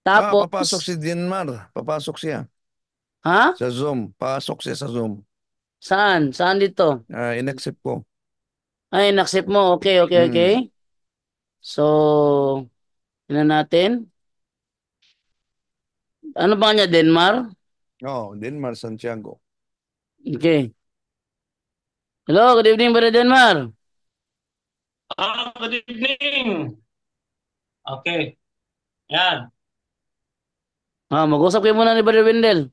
Papasok Tapos, si Denmar. Papasok siya ha? sa Zoom. Pasok siya sa Zoom. Saan? Saan dito? In-accept ko. Ay, naksip mo. Okay, okay, okay. Mm. So, yun natin. Ano ba niya, Denmar? Oh, Denmar Santiago. Okay. Hello, good evening, Brother Denmar. Good evening. Okay, yan. Mag-usap kayo muna ni Brother Wendell.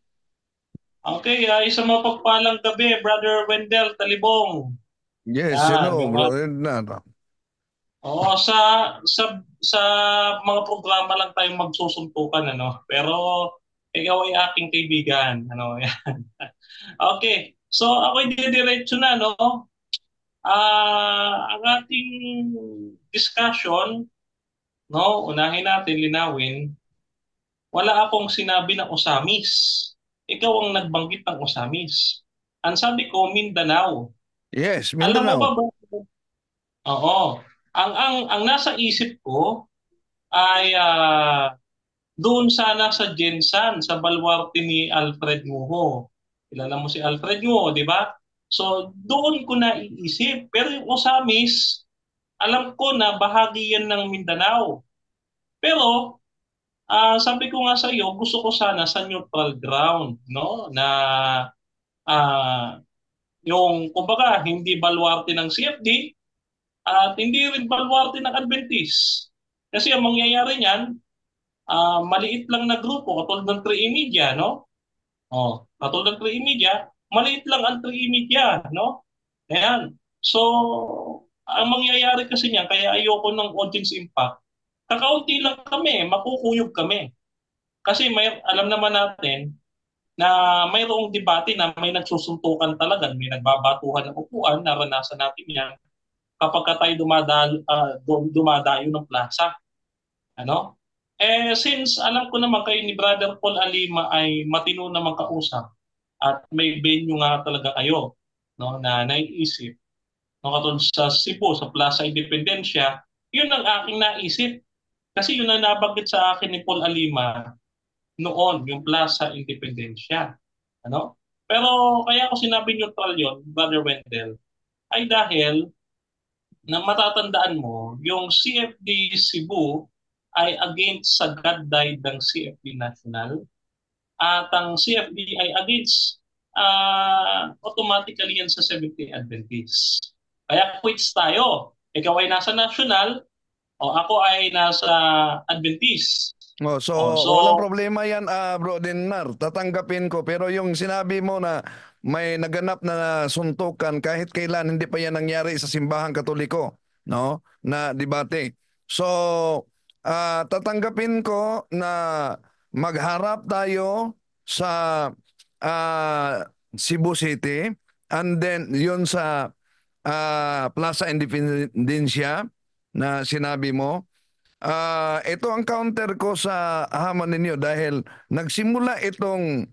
Okay, isang mapagpalang gabi, Brother Wendell Talibong. Yes, Yan, hello, yung bro. Denmar. Oo, sa mga programa lang tayong magsusuntukan, ano. Pero ikaw ay aking kaibigan, ano. Yan. Okay. So ako diretso na, no. Ang ating discussion, no, unahin natin linawin. Wala akong sinabi ng Osamis. Ikaw ang nagbanggit ng Osamis. Ang sabi ko, Mindanao. Yes, Alam mo ba Mindanao. ba? Oo. Ang nasa isip ko ay doon sana sa Jensan, sa baluarte ni Alfred Muho. Kilala mo si Alfred Muho, di ba? So, doon ko naiisip. Pero yung Osamis, alam ko na bahagi yan ng Mindanao. Pero sabi ko nga sa iyo, gusto ko sana sa neutral ground, no? Na ah, yung kumbaga hindi baluarte ng CFD at hindi rin baluarte ng Adventist. Kasi ang mangyayari niyan, maliit lang na grupo katulad ng 3E Media, no? Oh, katulad ng 3E Media, maliit lang ang 3E Media, no? Ayan. So, ang mangyayari kasi niyan, kaya ayoko ng audience impact, kakaunti lang kami, makukuyog kami. Kasi may, alam naman natin na mayroong debate na may nagsusuntukan talaga, may nagbabatuhan ng upuan, naranasan natin yan kapag ka tayo dumadayo ng plaza. Ano? Since alam ko naman kayo ni Brother Paul Alima ay matino na magkausap at may venue nga talaga kayo, no, na naiisip, no, katulad sa Cebu, sa Plaza Independencia, yun ang aking naisip. Kasi yun ang nabanggit sa akin ni Paul Alima noon, yung Plaza Independencia. Ano? Pero kaya ko sinabi neutral yon, Brother Wendell, ay dahil na matatandaan mo, yung CFD Cebu ay against sa God died ng CFD National at ang CFD ay against automatically yan sa Seventh-day Adventist. Kaya quits tayo. Ikaw ay nasa National o ako ay nasa Adventist. Oh, so O, so, walang problema yan, bro Denmar. Tatanggapin ko. Pero yung sinabi mo na may naganap na suntukan kahit kailan hindi pa yan nangyari sa simbahang Katoliko, no? Na debate. So, tatanggapin ko na magharap tayo sa Cebu City and then yun sa Plaza Independencia na sinabi mo. Ito ang counter ko sa hamon ninyo dahil nagsimula itong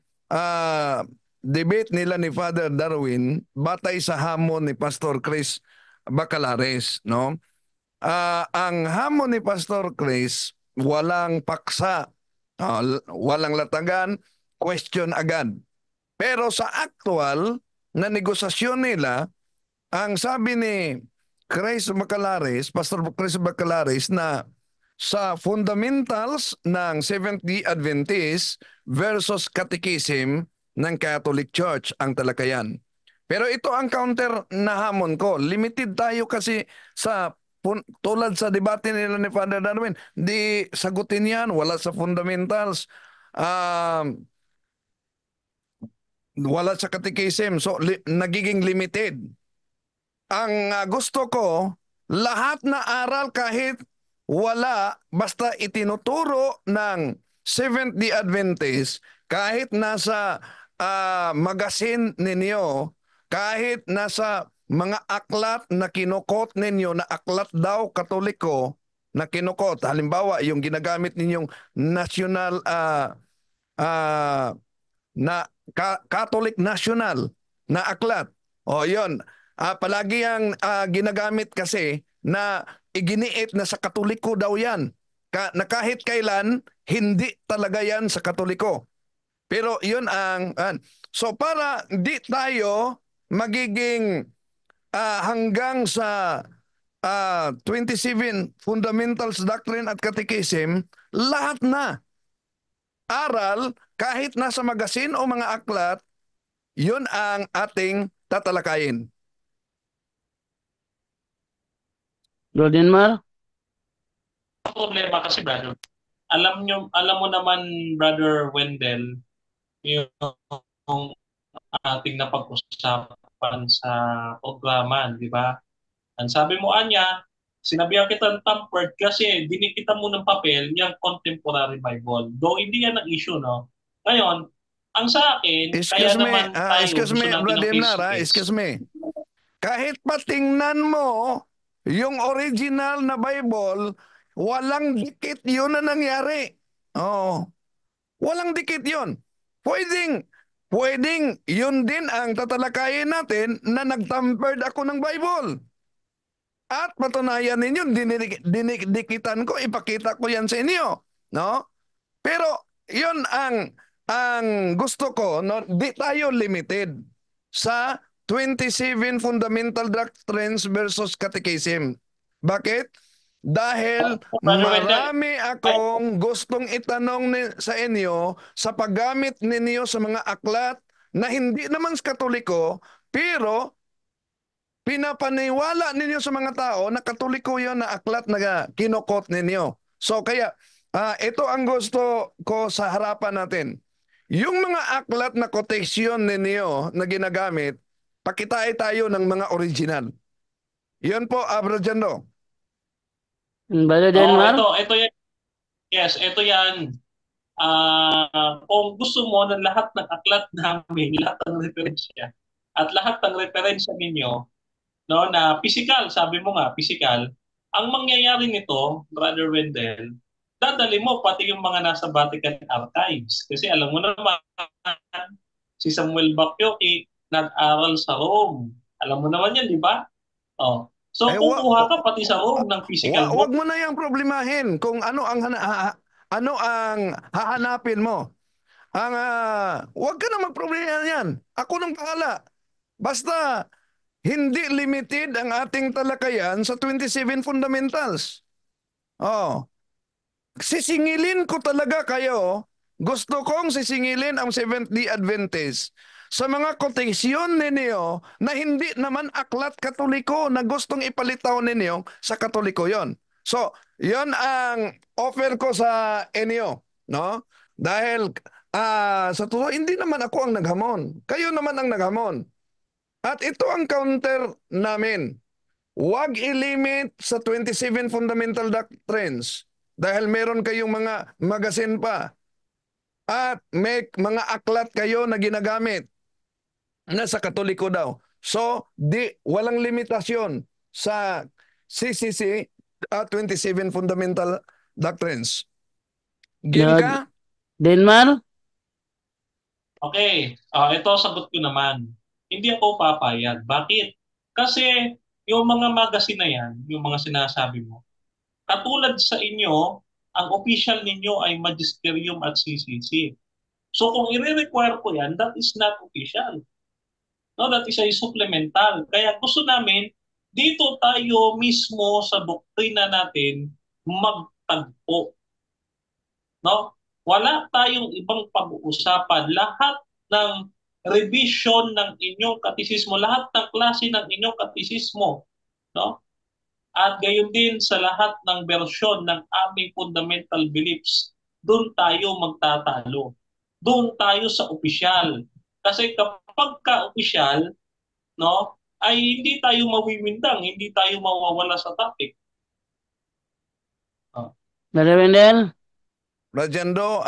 debate nila ni Father Darwin batay sa hamon ni Pastor Chris Bacalares, no? Ang hamon ni Pastor Chris walang paksa, walang latagan, question agad. Pero sa actual na negosasyon nila, ang sabi ni Chris Bacalares, Pastor Chris Bacalares na sa fundamentals ng Seventh-day Adventist versus Catechism ng Catholic Church ang talakayan. Pero ito ang counter na hamon ko. Limited tayo kasi sa tulad sa debate nila ni Father Darwin, di sagutin yan, wala sa fundamentals, wala sa catechism, so nagiging limited. Ang gusto ko, lahat na aral kahit wala, basta itinuturo ng Seventh-day Adventist, kahit nasa magasin ninyo, kahit nasa mga aklat na kinukot ninyo na aklat daw katoliko na kinukot. Halimbawa, yung ginagamit ninyong national uh, na Catholic National na aklat. O yon, palagi ang ginagamit kasi na iginiit na sa Katoliko daw yan. na kahit kailan, hindi talaga yan sa Katoliko. Pero yun so para di tayo magiging hanggang sa 27 Fundamentals Doctrine at Catechism, lahat na aral, kahit nasa magasin o mga aklat, yun ang ating tatalakayin. Bro Denmar? Problema kasi, brother. Alam mo naman, Brother Wendell, yung ating napag-usapan sa programa, di ba? Ang sabi mo, Anya, sinabihan kita ng tampered kasi dinikita mo ng papel yung contemporary Bible. Though hindi yan ang issue, no? Ngayon, ang sa akin, kaya naman tayo gusto natin ng Brother Demnar, face-to-face. excuse me. Kahit patingnan mo yung original na Bible, walang dikit yun na nangyari. Oo. Walang dikit yun. Pwedeng yun din ang tatalakayin natin na nagtampered ako ng Bible. At patunayan ninyo, dikitan ko, ipakita ko yan sa inyo. No? Pero yun ang gusto ko, no? Di tayo limited sa 27 fundamental doctrines versus catechism. Bakit? Dahil marami akong gustong itanong sa inyo sa paggamit ninyo sa mga aklat na hindi naman sa Katoliko, pero pinapaniwala ninyo sa mga tao na Katoliko yun na aklat na kinokot ninyo. So kaya, ito ang gusto ko sa harapan natin. Yung mga aklat na quotation ninyo na ginagamit, pakitain tayo ng mga original. Yun po, Abrajando. Brother Denmar? Ito yan. Yes, ito yan. Kung gusto mo ng lahat ng aklat namin, lahat ng referensya, at lahat ng referensya ninyo, no, na physical, sabi mo nga, physical, ang mangyayari nito, Brother Wendell, dadali mo pati yung mga nasa Vatican Archives. Kasi alam mo naman, si Samuel Bacchiochi nag-aral sa Rome. Alam mo naman yan, di ba? Oh. So, kukuha ka pati sa Rome ng physical book. Huwag mo na yung problemahin kung ano ang hahanapin mo. Huwag ka na magproblema yan. Ako nang bahala. Basta, hindi limited ang ating talakayan sa 27 fundamentals. Oh. Sisingilin ko talaga kayo. Gusto kong sisingilin ang Seventh-day Adventist sa mga koteksyon ninyo na hindi naman aklat Katoliko na gustong ipalitaw ninyo sa Katoliko yon. So, yon ang offer ko sa inyo. No? Dahil sa totoo, hindi naman ako ang naghamon. Kayo naman ang naghamon. At ito ang counter namin. Huwag ilimit sa 27 fundamental doctrines dahil meron kayong mga magasin pa at may mga aklat kayo na ginagamit na sa Katoliko daw. So, walang limitasyon sa CCC 27 fundamental doctrines. Ginka? Denmar? Okay, ito sagot ko naman. Hindi ako papayag. Bakit? Kasi yung mga magazine na yan, yung mga sinasabi mo, katulad sa inyo, ang official ninyo ay Magisterium at CCC. So kung i-require ko yan, that is not official. No, that is a supplemental. Kaya gusto namin, dito tayo mismo sa doktrina natin magtagpo. No? Wala tayong ibang pag-uusapan. Lahat ng revision ng inyong katisismo, lahat ng klase ng inyong katisismo, no? At gayon din sa lahat ng bersyon ng aming fundamental beliefs, doon tayo magtatalo. Doon tayo sa opisyal. Kasi kapag ka-opisyal, no, ay hindi tayo mawiwindang, hindi tayo mawawala sa topic. Brother Wendell? Rajando,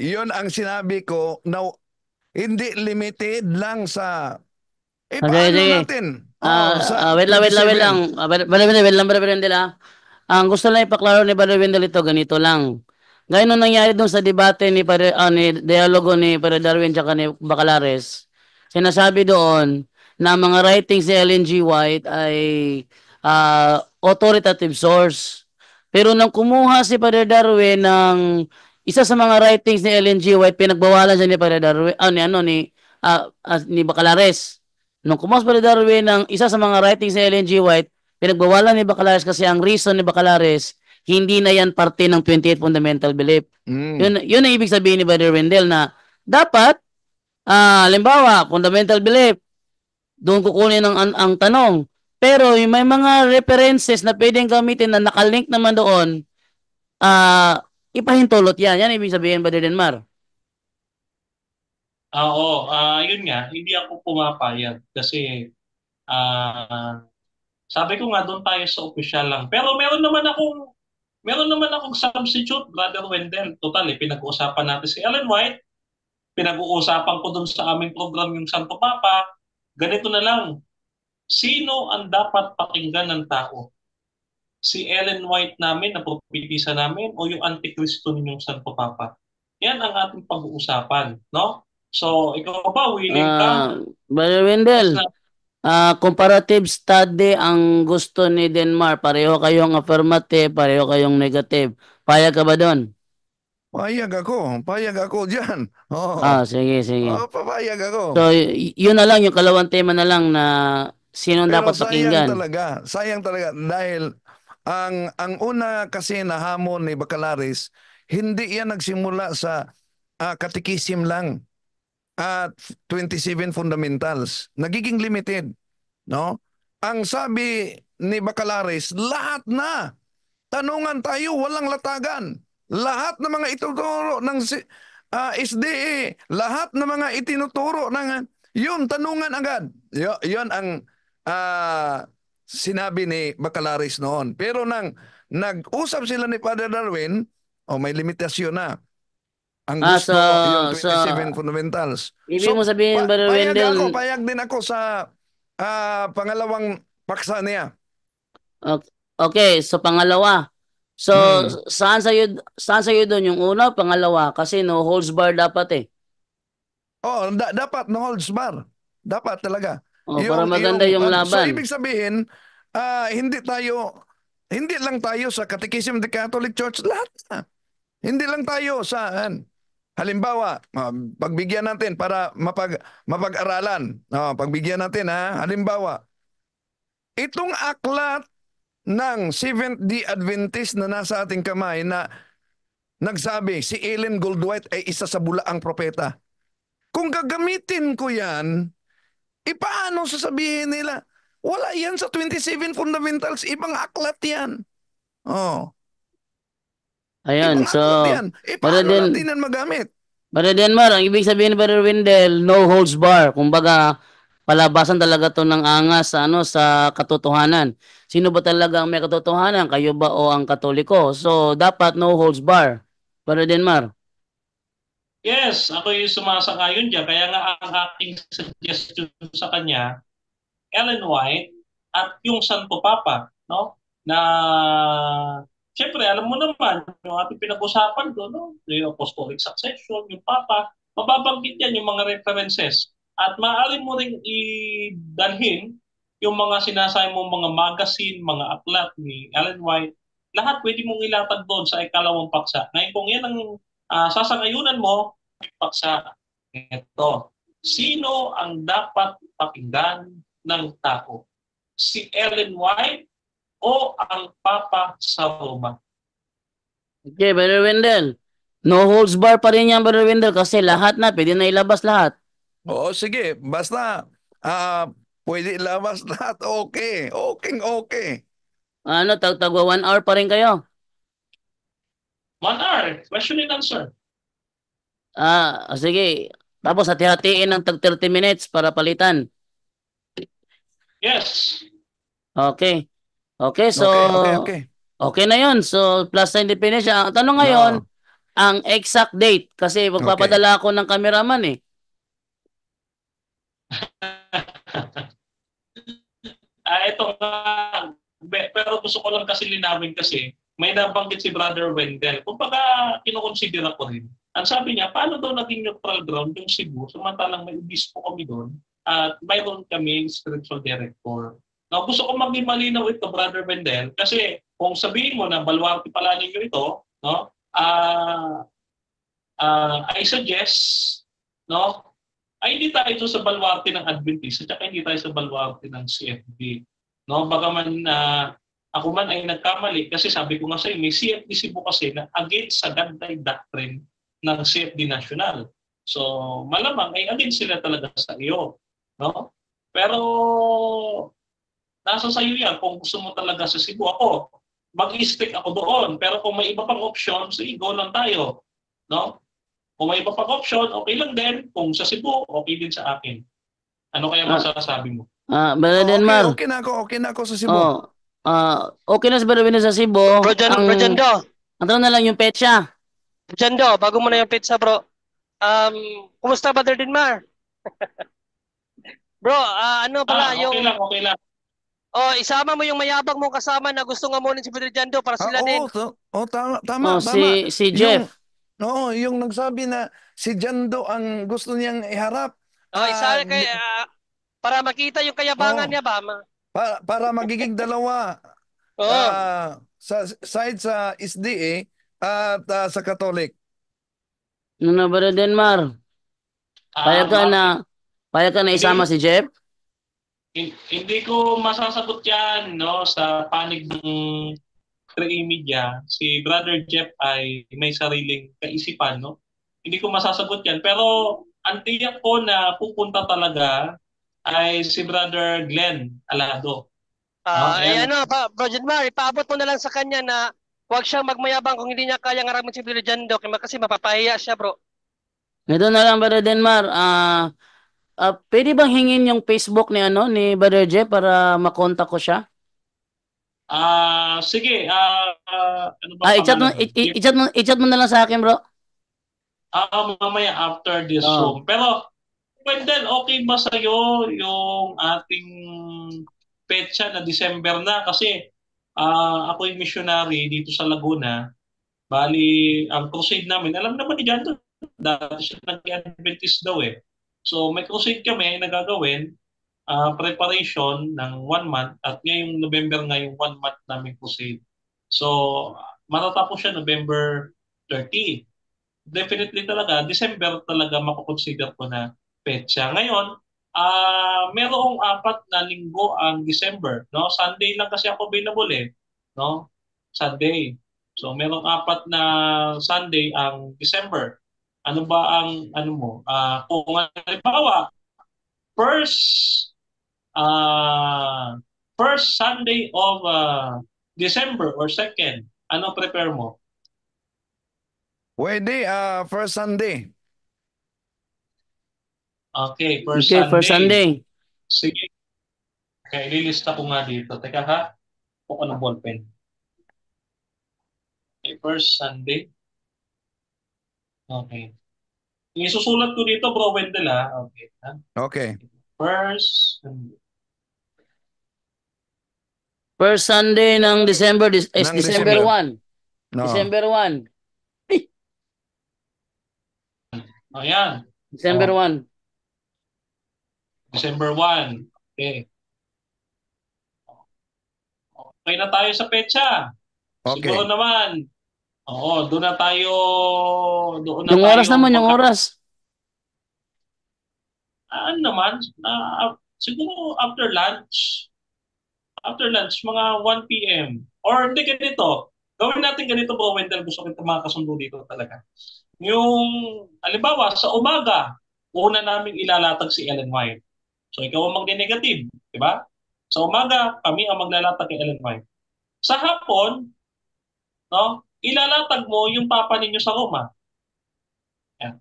yun ang sinabi ko na hindi limited lang sa paano natin? Wait lang. Brother Wendell, ang gusto lang ipaklaro ni Brother Wendell ito, ganito lang. Gaya nung nangyari doon sa debate ni dialogo ni Padre Darwin tsaka ni Bacalares, sinasabi doon na mga writings ni Ellen G. White ay authoritative source. Pero nang kumuha si Father Darwin ng isa sa mga writings ni Ellen G. White, pinagbawalan siya ni Father Darwin, ni Bacalares. Nung kumuha si Father Darwin ng isa sa mga writings ni Ellen G. White, pinagbawalan ni Bacalares kasi ang reason ni Bacalares, hindi na yan parte ng 28 fundamental belief. Yun ang ibig sabihin ni Father Wendell na dapat, halimbawa, fundamental belief, doon kukunin ang tanong. Pero yung may mga references na pwedeng gamitin na nakalink naman doon, ipahintulot yan. Yan ibig sabihin, Brother Denmar. Oo, yun nga, hindi ako pumapayag kasi sabi ko nga doon tayo sa opisyal lang. Pero meron naman akong substitute, Brother Wendell. Total, pinag-uusapan natin si Ellen White, pinag-uusapan ko doon sa aming program yung Santo Papa. Ganito na lang, sino ang dapat pakinggan ng tao? Si Ellen White namin na propetisa namin o yung Antikristo ninyong Santo Papa? Yan ang ating pag-uusapan, no? So, ikaw ba, willing ka? Brother Wendell, comparative study ang gusto ni Denmar. Pareho kayong affirmative, pareho kayong negative. Payag ka ba doon? Payag ako dyan. Sige. Papayag ako. So, yun na lang, yung kalawang tema na lang na sino Pero dapat pakinggan. sayang talaga dahil ang una kasi na hamon ni Bacalares, hindi yan nagsimula sa katikisim lang at 27 fundamentals. Nagiging limited, no? Ang sabi ni Bacalares, lahat na tanungan tayo, walang latagan. Lahat ng mga ituturo ng SDA, lahat ng mga itinuturo ng yun, tanungan agad. Yun ang sinabi ni Bacalares noon. Pero nang nag-usap sila ni Father Darwin, may limitasyon na. Ang gusto, yung 27 fundamentals. Ibig mo sabihin, Brother Wendell, payag din ako sa pangalawang paksa niya. okay, so pangalawa. So, saan sa'yo doon yung una, pangalawa? Kasi no holds bar dapat eh. Dapat no holds bar. Dapat talaga. Para maganda yung laban. So, ibig sabihin, hindi lang tayo sa Catechism of the Catholic Church, lahat na. Hindi lang tayo sa, halimbawa, pagbigyan natin para mapag-aralan. Pagbigyan natin, halimbawa, itong aklat ng Seventh-day Adventist na nasa ating kamay na nagsabi, si Ellen Goldwhite ay isa sa bulaang propeta. Kung gagamitin ko yan, paano sasabihin nila? Wala yan sa 27 fundamentals, ibang aklat yan. Ayun, ibang so, aklat yan. Paano natin yan magamit? Brother Denmar, ang ibig sabihin ni Brother Wendell, no holds bar. Kumbaga, palabasan talaga to ng angas sa katotohanan. Sino ba talaga ang may katotohanan? Kayo ba o ang Katoliko? So, dapat no holds bar. Brother Denmar. Yes, ako yung sumasang-ayon dyan. Kaya nga ang aking suggestion sa kanya, Ellen White at yung Santo Papa, no? Na siyempre, alam mo naman, yung ating pinag-usapan doon, no? Yung apostolic succession, yung Papa, mababanggit yan yung mga references. At maaari mo rin idalhin yung mga sinasabi mong mga magazine, mga aklat ni Ellen White, lahat pwede mong ilatag doon sa ikalawang paksa. Ngayon kung yan ang sasangayunan mo, paksa, ito. Sino ang dapat pakinggan ng tao? Si Ellen White o ang Papa sa Roma? Okay, Brother Wendell. No holds bar pa rin yan, Brother Wendell, kasi lahat na, pwede na ilabas lahat. Oo, sige. Basta, pwede ilabas lahat. Okay. Okay. Tagwa 1 hour pa rin kayo? 1 hour. Question and answer. Sige. Tapos hati-hatiin ng tag 30 minutes para palitan. Yes. Okay. So, Okay. Okay na yun. So, plus sa independence. Ang tanong ngayon, ang exact date. Kasi magpapadala ako ng cameraman eh. Ito nga. Pero gusto ko lang kasi linawin kasi may nabanggit si Brother Wendell. Kung baka kinukonsidera ko rin. Ang sabi niya, paano daw naging neutral ground yung Cebu? Samantalang may obispo kami doon at mayroon kami spiritual director. Now, gusto ko maging malinaw ito, Brother Wendell, kasi kung sabihin mo na baluarte pala ninyo ito, no? I suggest, no? Ay hindi tayo ito sa baluarte ng Adventist at hindi tayo sa baluarte ng CFD. No? Bagaman ako man ay nagkamali kasi sabi ko nga sa iyo, may CFD Cebu kasi na against sa Ganday doctrine ng CFD National. So malamang ay against sila talaga sa iyo. No? Pero nasa sa iyo yan kung gusto mo talaga sa Cebu. Ako, mag-stick ako doon. Pero kung may iba pang option, sige, go lang tayo. No? Kung may iba pang option, okay lang din. Kung sa Cebu, okay din sa akin. Ano kaya masasabi mo? Brother Denmar. Okay na ako sa Cebu. Okay na sa Brother Wendell sa Cebu. Bro Jando. Ang tanong na lang yung petsa. Jando, bago mo na yung pizza, bro. Kumusta, Brother Denmar? Bro, ano pala okay lang. Isama mo yung mayabang mong kasama na gusto nga munin si Brother Jando para sila din. Tama. Si Jeff. Yung nagsabi na si Jando ang gusto niyang iharap. Isa kay para makita yung kayabangan niya ba? Para magiging dalawa. Sa side sa SDA at sa Catholic. Ano na Brother Denmar? Payag ka na isama si Jeff? Hindi ko masasagot yan, no, sa panig ng 3A Media. Si Brother Jeff ay may sariling kaisipan, no? Hindi ko masasagot yan. Pero ang tiyak ko na pupunta talaga ay si Brother Glenn Alado. Bro Janmar, ipaabot mo na lang sa kanya na huwag siyang magmayabang kung hindi niya kayang haramin si Brother Jando kasi mapapahiya siya, bro. Ito na lang, Brother Denmar. Pwede bang hingin yung Facebook ni Brother Jeff para makontak ko siya? Sige. Ano ba i-chat mo na lang sa akin, bro. Mamaya after this Zoom. Pero, Wendell, okay ba sa'yo yung ating petsa na December na? Kasi ako yung missionary dito sa Laguna. Bali, ang crusade namin, alam naman ni John, dati siya nag-Adventist daw eh. So, may crusade kami na gagawin, preparation ng 1 month at ngayong November nga yung 1 month namin crusade. So, matatapos siya November 30. Definitely talaga, December talaga makukonsider ko na petsa. Ngayon, merong 4 na linggo ang December, no? Sunday lang kasi ako available eh, no? Sunday. So merong 4 na Sunday ang December. Ano ba ang kung halimbawa first Sunday of December or second, ano prepare mo? Pwede, first Sunday. Okay, first Sunday. Sige. Okay, ililista ko nga dito. Teka ha, ako ng ballpen. Okay, first Sunday. Okay. Isusulat ko dito, Bro Wendell ha. Okay. Ha? Okay. First Sunday ng December, December 1. No. December 1. Ayan. December 1. December 1. Okay. Okay na tayo sa petsa. Okay. Siguro naman. Oo, doon na tayo. Yung oras naman, yung oras. Ano naman? Siguro after lunch. After lunch, mga 1 p.m. Or hindi ganito. Gawin natin ganito, Bro Wendell. Gusto ko makasundo dito talaga. Yung, halimbawa, sa umaga, una namin ilalatag si Ellen White. So, ikaw ang magne-negative, di ba? Sa umaga, kami ang maglalatag kay Ellen White. Sa hapon, no, ilalatag mo yung papa ninyo sa Roma. Yan.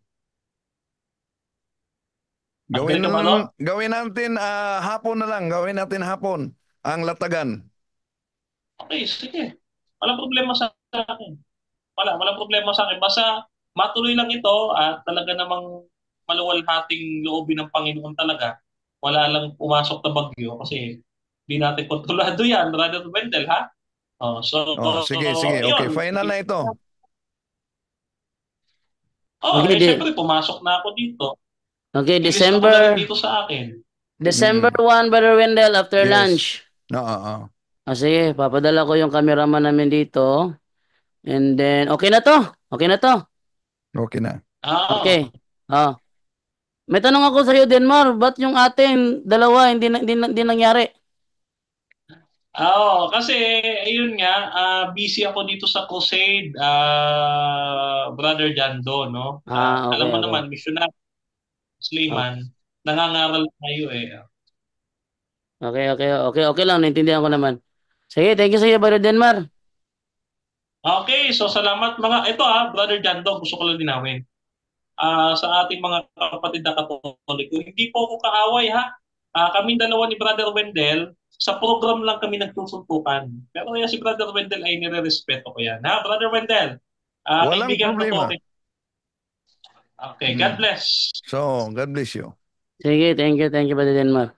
Gawin natin hapon na lang. Gawin natin hapon ang latagan. Okay, sige. Walang problema sa akin. Walang problema sa akin. Basta matuloy lang ito at talaga namang maluwalhating loobin ng Panginoon talaga. Wala lang pumasok na bagyo kasi di natin kontrolado yan, Brother Wendell, ha? Sige. Okay, final na ito. Siyempre, pumasok na ako dito. Okay, December. Dito sa akin. December 1, Brother Wendell, after lunch. Sige, papadala ko yung cameraman namin dito. And then, okay na to. Okay na to. Okay na. Okay. Ah. May tanong ako sa iyo, Denmar. Ba't yung atin, dalawa, hindi nangyari? Oo, kasi ayun nga, busy ako dito sa crusade, Brother Jando, no? Alam Okay, mo okay. naman, missionary, Oh, Musliman, nangangaral tayo eh. okay lang. Naintindihan ko naman. Sige, thank you sa iyo, Brother Denmar. Okay, so salamat ito Brother Jando, gusto ko lang linawin. Sa ating mga kapatid na Katoliko, hindi po ako kaaway ha. Kaming dalawa ni Brother Wendell, sa program lang kami nagsusuntukan. Pero yan si Brother Wendell ay nire-respeto ko yan. Ha, Brother Wendell, Walang kaibigan ko to. problema. Okay, God bless. So, God bless you. Sige, thank you, Brother Denmar.